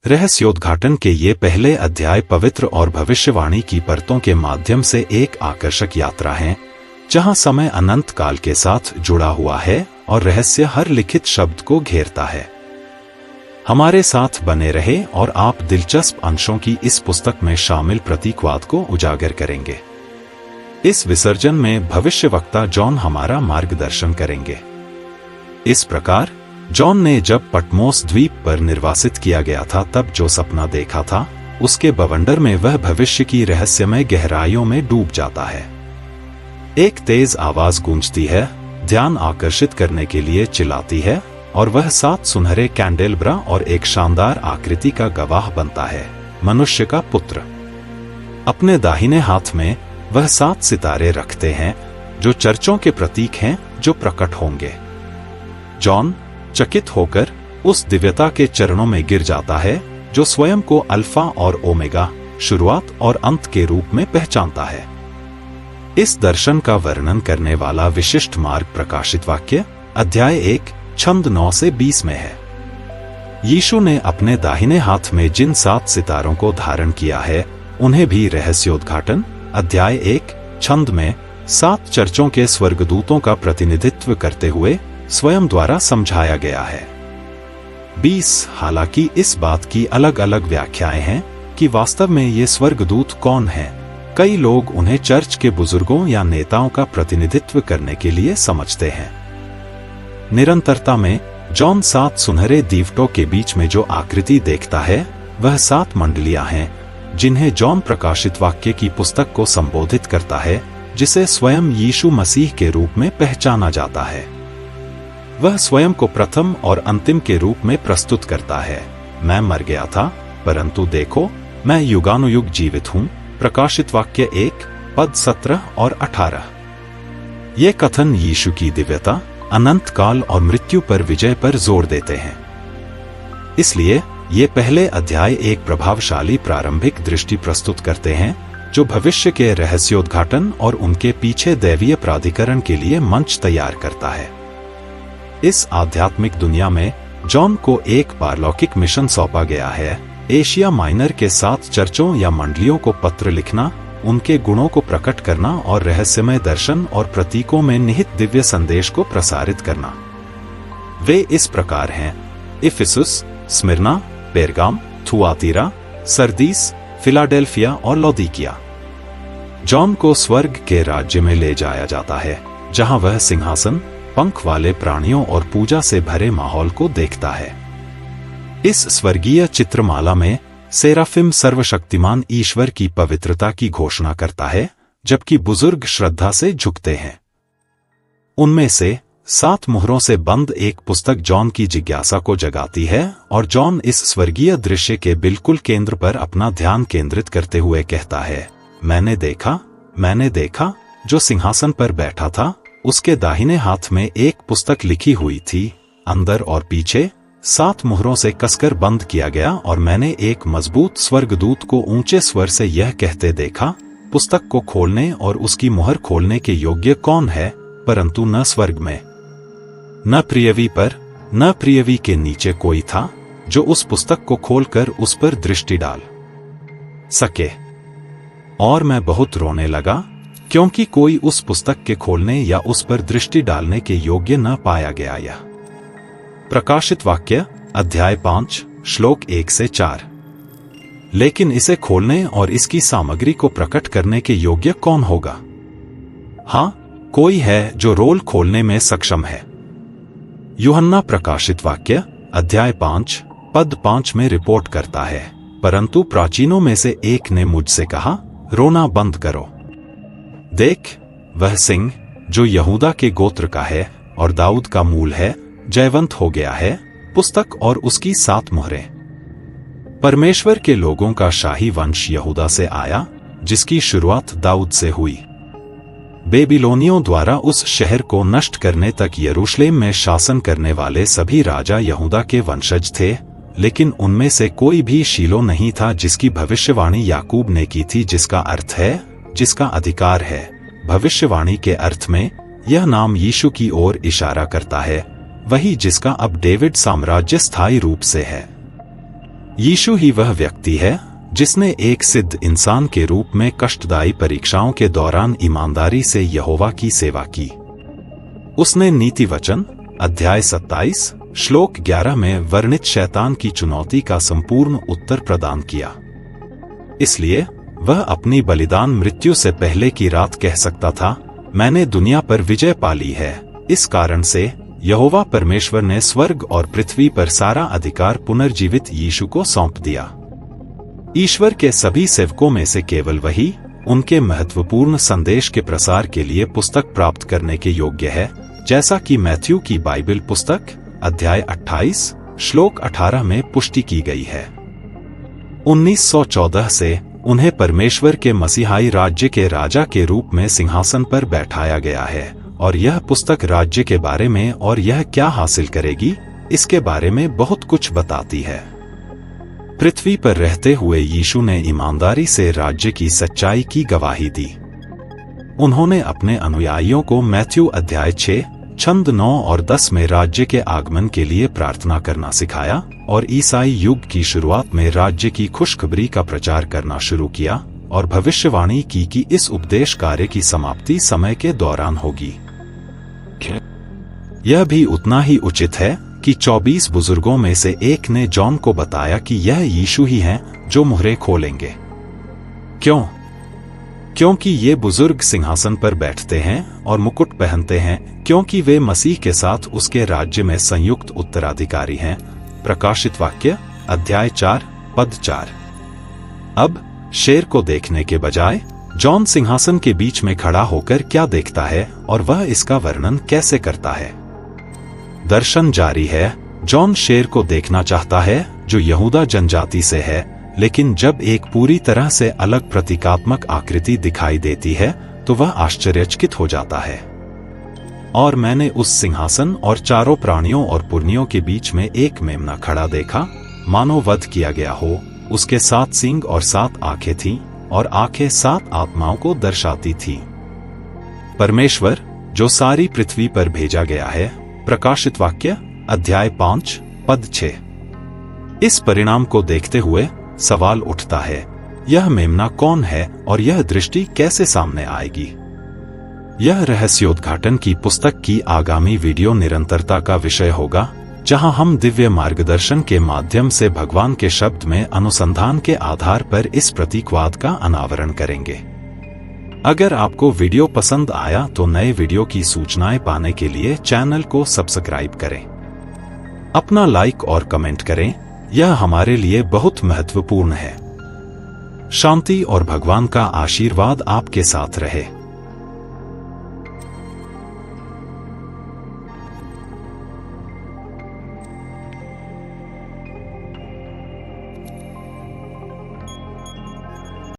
रहस्योद्घाटन के ये पहले अध्याय पवित्र और भविष्यवाणी की परतों के माध्यम से एक आकर्षक यात्रा है, जहां समय अनंत काल के साथ जुड़ा हुआ है और रहस्य हर लिखित शब्द को घेरता है। हमारे साथ बने रहे और आप दिलचस्प अंशों की इस पुस्तक में शामिल प्रतीकवाद को उजागर करेंगे। इस विसर्जन में भविष्यवक्ता जॉन हमारा मार्गदर्शन करेंगे। इस प्रकार जॉन ने जब पटमोस द्वीप पर निर्वासित किया गया था तब जो सपना देखा था, उसके बवंडर में वह भविष्य की रहस्यमय गहराइयों में डूब जाता है। एक तेज आवाज गूंजती है, ध्यान आकर्षित करने के लिए चिल्लाती है, और वह 7 सुनहरे कैंडेलब्रा और एक शानदार आकृति का गवाह बनता है, मनुष्य का पुत्र। अपने दाहिने हाथ में वह 7 सितारे रखते हैं, जो चर्चों के प्रतीक हैं जो प्रकट होंगे। जॉन चकित होकर उस दिव्यता के चरणों में गिर जाता है, जो स्वयं को अल्फा और ओमेगा, शुरुआत और अंत के रूप में पहचानता है। इस दर्शन का वर्णन करने वाला विशिष्ट मार्ग प्रकाशित वाक्य अध्याय 1 छंद 9 से 20 में है। यीशु ने अपने दाहिने हाथ में जिन 7 सितारों को धारण किया है, उन्हें भी रहस्योद्घाटन अध्याय 1 छंद में 7 चर्चों के स्वर्गदूतों का प्रतिनिधित्व करते हुए स्वयं द्वारा समझाया गया है। 20 हालांकि इस बात की अलग अलग व्याख्याएं हैं कि वास्तव में ये स्वर्गदूत कौन हैं। कई लोग उन्हें चर्च के बुजुर्गों या नेताओं का प्रतिनिधित्व करने के लिए समझते हैं। निरंतरता में जॉन 7 सुनहरे दीवटों के बीच में जो आकृति देखता है, वह 7 मंडलियां हैं, जिन्हें जॉन प्रकाशित वाक्य की पुस्तक को संबोधित करता है, जिसे स्वयं यीशु मसीह के रूप में पहचाना जाता है। वह स्वयं को प्रथम और अंतिम के रूप में प्रस्तुत करता है। मैं मर गया था, परंतु देखो, मैं युगानुयुग जीवित हूं। प्रकाशित वाक्य 1 पद 17 और 18। ये कथन यीशु की दिव्यता, अनंत काल और मृत्यु पर विजय पर जोर देते हैं। इसलिए ये पहले अध्याय एक प्रभावशाली प्रारंभिक दृष्टि प्रस्तुत करते हैं, जो भविष्य के रहस्योद्घाटन और उनके पीछे दैवीय प्राधिकरण के लिए मंच तैयार करता है। इस आध्यात्मिक दुनिया में जॉन को एक पारलौकिक मिशन सौंपा गया है, एशिया माइनर के 7 चर्चों या मंडलियों को पत्र लिखना, उनके गुणों को प्रकट करना और रहस्यमय दर्शन और प्रतीकों में निहित दिव्य संदेश को प्रसारित करना। वे इस प्रकार हैं: Ephesus, Smyrna, Pergamum, Thyatira, Sardis, Philadelphia और लौदीकिया। जॉन को स्वर्ग के राज्य में ले जाया जाता है, जहां वह सिंहासन, पंख वाले प्राणियों और पूजा से भरे माहौल को देखता है। इस स्वर्गीय चित्रमाला में सेराफिम सर्वशक्तिमान ईश्वर की पवित्रता की घोषणा करता है, जबकि बुजुर्ग श्रद्धा से झुकते हैं। उनमें से 7 मुहरों से बंद एक पुस्तक जॉन की जिज्ञासा को जगाती है, और जॉन इस स्वर्गीय दृश्य के बिल्कुल केंद्र पर अपना ध्यान केंद्रित करते हुए कहता है, मैंने देखा, जो सिंहासन पर बैठा था, उसके दाहिने हाथ में एक पुस्तक लिखी हुई थी। अंदर और पीछे 7 मुहरों से कसकर बंद किया गया, और मैंने एक मजबूत स्वर्गदूत को ऊंचे स्वर से यह कहते देखा, पुस्तक को खोलने और उसकी मुहर खोलने के योग्य कौन है, परंतु न स्वर्ग में, न पृथ्वी पर, न पृथ्वी के नीचे कोई था, जो उस पुस्तक को खोलकर उस पर दृष्टि डाल सके। और मैं बहुत रोने लगा, क्योंकि कोई उस पुस्तक के खोलने या उस पर दृष्टि डालने के योग्य न पाया गया। यह प्रकाशित वाक्य अध्याय 5 श्लोक 1 से 4। लेकिन इसे खोलने और इसकी सामग्री को प्रकट करने के योग्य कौन होगा? हाँ, कोई है जो रोल खोलने में सक्षम है। यूहन्ना प्रकाशित वाक्य अध्याय 5 पद 5 में रिपोर्ट करता है, परंतु प्राचीनों में से एक ने मुझसे कहा, रोना बंद करो। देख, वह सिंह जो यहूदा के गोत्र का है और दाऊद का मूल है, जयवंत हो गया है। पुस्तक और उसकी 7 मुहरें। परमेश्वर के लोगों का शाही वंश यहूदा से आया, जिसकी शुरुआत दाऊद से हुई। बेबीलोनियों द्वारा उस शहर को नष्ट करने तक यरूशलेम में शासन करने वाले सभी राजा यहूदा के वंशज थे, लेकिन उनमें से कोई भी शीलो नहीं था जिसकी भविष्यवाणी याकूब ने की थी, जिसका अर्थ है जिसका अधिकार है। भविष्यवाणी के अर्थ में यह नाम यीशु की ओर इशारा करता है, वही जिसका अब डेविड साम्राज्य स्थायी रूप से है। यीशु ही वह व्यक्ति है जिसने एक सिद्ध इंसान के रूप में कष्टदायी परीक्षाओं के दौरान ईमानदारी से यहोवा की सेवा की। उसने नीति वचन अध्याय 27 श्लोक 11 में वर्णित शैतान की चुनौती का संपूर्ण उत्तर प्रदान किया। इसलिए वह अपनी बलिदान मृत्यु से पहले की रात कह सकता था, मैंने दुनिया पर विजय पा ली है। इस कारण से यहोवा परमेश्वर ने स्वर्ग और पृथ्वी पर सारा अधिकार पुनर्जीवित यीशु को सौंप दिया। ईश्वर के सभी सेवकों में से केवल वही उनके महत्वपूर्ण संदेश के प्रसार के लिए पुस्तक प्राप्त करने के योग्य है, जैसा कि मैथ्यू की बाइबल पुस्तक अध्याय 28 श्लोक 18 में पुष्टि की गई है। 1914 से उन्हें परमेश्वर के मसीहाई राज्य के राजा के रूप में सिंहासन पर बैठाया गया है, और यह पुस्तक राज्य के बारे में और यह क्या हासिल करेगी इसके बारे में बहुत कुछ बताती है। पृथ्वी पर रहते हुए यीशु ने ईमानदारी से राज्य की सच्चाई की गवाही दी। उन्होंने अपने अनुयायियों को मैथ्यू अध्याय 6 छंद 9 और 10 में राज्य के आगमन के लिए प्रार्थना करना सिखाया और ईसाई युग की शुरुआत में राज्य की खुशखबरी का प्रचार करना शुरू किया और भविष्यवाणी की कि इस उपदेश कार्य की समाप्ति समय के दौरान होगी। यह भी उतना ही उचित है कि 24 बुजुर्गों में से एक ने जॉन को बताया कि यह यीशु ही हैं जो मुहरे खोलेंगे। क्यों? क्योंकि ये बुजुर्ग सिंहासन पर बैठते हैं और मुकुट पहनते हैं, क्योंकि वे मसीह के साथ उसके राज्य में संयुक्त उत्तराधिकारी हैं। प्रकाशित वाक्य अध्याय 4 पद 4। अब शेर को देखने के बजाय जॉन सिंहासन के बीच में खड़ा होकर क्या देखता है और वह इसका वर्णन कैसे करता है? दर्शन जारी है। जॉन शेर को देखना चाहता है जो यहूदा जनजाति से है, लेकिन जब एक पूरी तरह से अलग प्रतीकात्मक आकृति दिखाई देती है तो वह आश्चर्यचकित हो जाता है। और मैंने उस सिंहासन और चारों प्राणियों और पुरनियों के बीच में एक मेमना खड़ा देखा, मानो वध किया गया हो। उसके 7 सींग और 7 आंखें थीं, और आंखें 7 आत्माओं को दर्शाती थीं। परमेश्वर जो सारी पृथ्वी पर भेजा गया है। प्रकाशित वाक्य अध्याय 5 पद 6। इस परिणाम को देखते हुए सवाल उठता है, यह मेमना कौन है और यह दृष्टि कैसे सामने आएगी? यह रहस्योद्घाटन की पुस्तक की आगामी वीडियो निरंतरता का विषय होगा, जहां हम दिव्य मार्गदर्शन के माध्यम से भगवान के शब्द में अनुसंधान के आधार पर इस प्रतीकवाद का अनावरण करेंगे। अगर आपको वीडियो पसंद आया तो नए वीडियो की सूचनाएं पाने के लिए चैनल को सब्सक्राइब करें। अपना लाइक और कमेंट करें, यह हमारे लिए बहुत महत्वपूर्ण है। शांति और भगवान का आशीर्वाद आपके साथ रहे।